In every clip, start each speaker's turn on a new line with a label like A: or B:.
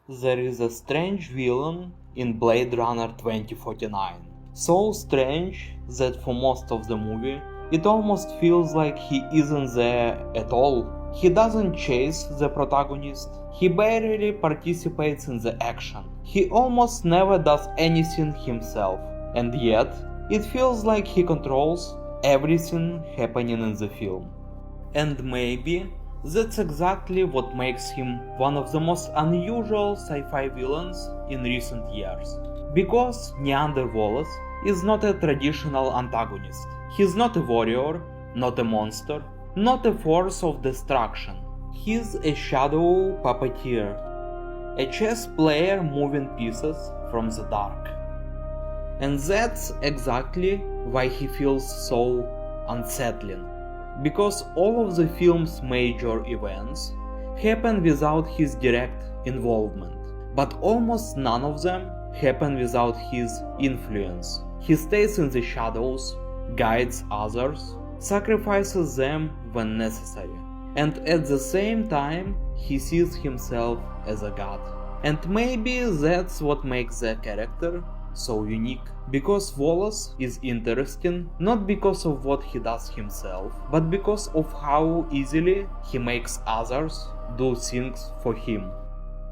A: There is a strange villain in Blade Runner 2049. So strange that for most of the movie, it almost feels like he isn't there at all. He doesn't chase the protagonist, he barely participates in the action. He almost never does anything himself, and yet, it feels like he controls everything happening in the film. And maybe that's exactly what makes him one of the most unusual sci-fi villains in recent years. Because Niander Wallace is not a traditional antagonist. He's not a warrior, not a monster, not a force of destruction. He's a shadow puppeteer, a chess player moving pieces from the dark. And that's exactly why he feels so unsettling. Because all of the film's major events happen without his direct involvement, but almost none of them happen without his influence. He stays in the shadows, guides others, sacrifices them when necessary, and at the same time he sees himself as a god. And maybe that's what makes the character so unique. Because Wallace is interesting not because of what he does himself, but because of how easily he makes others do things for him.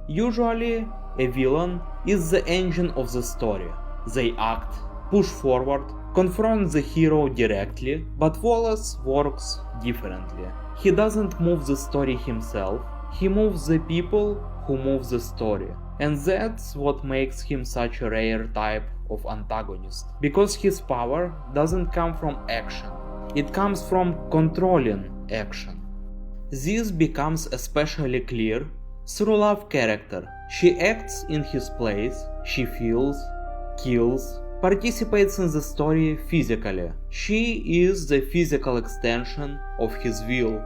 A: Usually, a villain is the engine of the story. They act, push forward, confront the hero directly, but Wallace works differently. He doesn't move the story himself, he moves the people who move the story. And that's what makes him such a rare type of antagonist. Because his power doesn't come from action, it comes from controlling action. This becomes especially clear through Love's character. She acts in his place, she feels, kills, participates in the story physically. She is the physical extension of his will.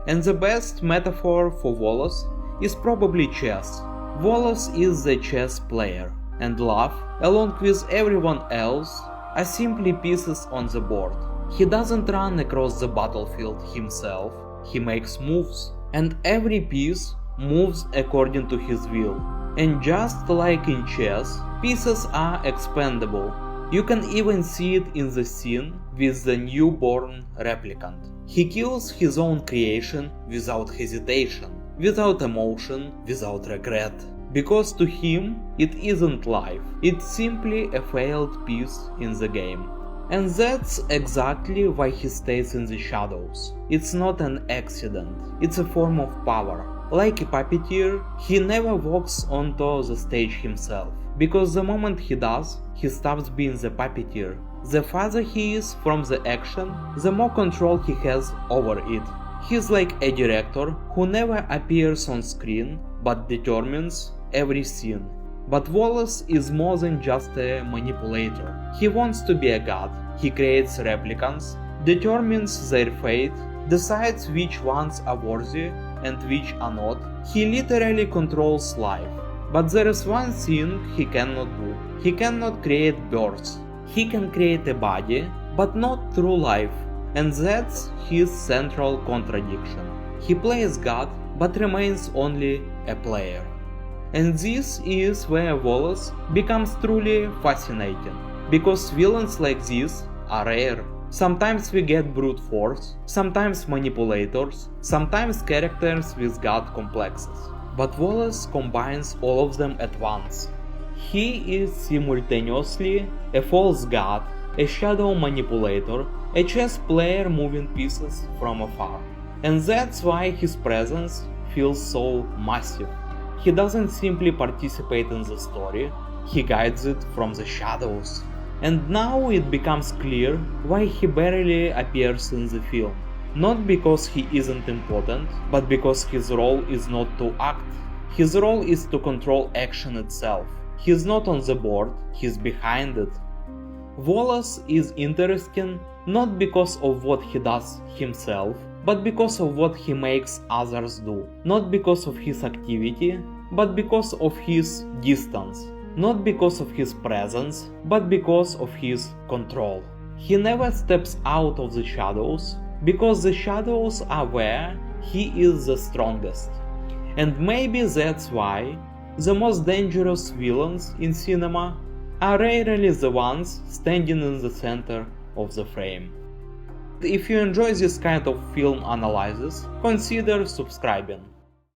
A: And the best metaphor for Wallace is probably chess. Wallace is the chess player, and Love, along with everyone else, are simply pieces on the board. He doesn't run across the battlefield himself, he makes moves, and every piece moves according to his will. And just like in chess, pieces are expendable. You can even see it in the scene with the newborn replicant. He kills his own creation without hesitation, without emotion, without regret. Because to him, it isn't life, it's simply a failed piece in the game. And that's exactly why he stays in the shadows. It's not an accident, it's a form of power. Like a puppeteer, he never walks onto the stage himself, because the moment he does, he stops being the puppeteer. The farther he is from the action, the more control he has over it. He's like a director who never appears on screen, but determines every scene. But Wallace is more than just a manipulator. He wants to be a god, he creates replicants, determines their fate, decides which ones are worthy and which are not. He literally controls life. But there is one thing he cannot do. He cannot create birds. He can create a body, but not true life. And that's his central contradiction. He plays God, but remains only a player. And this is where Wallace becomes truly fascinating, because villains like this are rare. Sometimes we get brute force, sometimes manipulators, sometimes characters with god complexes. But Wallace combines all of them at once. He is simultaneously a false god, a shadow manipulator, a chess player moving pieces from afar. And that's why his presence feels so massive. He doesn't simply participate in the story, he guides it from the shadows. And now it becomes clear why he barely appears in the film. Not because he isn't important, but because his role is not to act. His role is to control action itself. He's not on the board, he's behind it. Wallace is interesting not because of what he does himself, but because of what he makes others do. Not because of his activity, but because of his distance. Not because of his presence, but because of his control. He never steps out of the shadows, because the shadows are where he is the strongest. And maybe that's why, The most dangerous villains in cinema are rarely the ones standing in the center of the frame. If you enjoy this kind of film analysis, consider subscribing.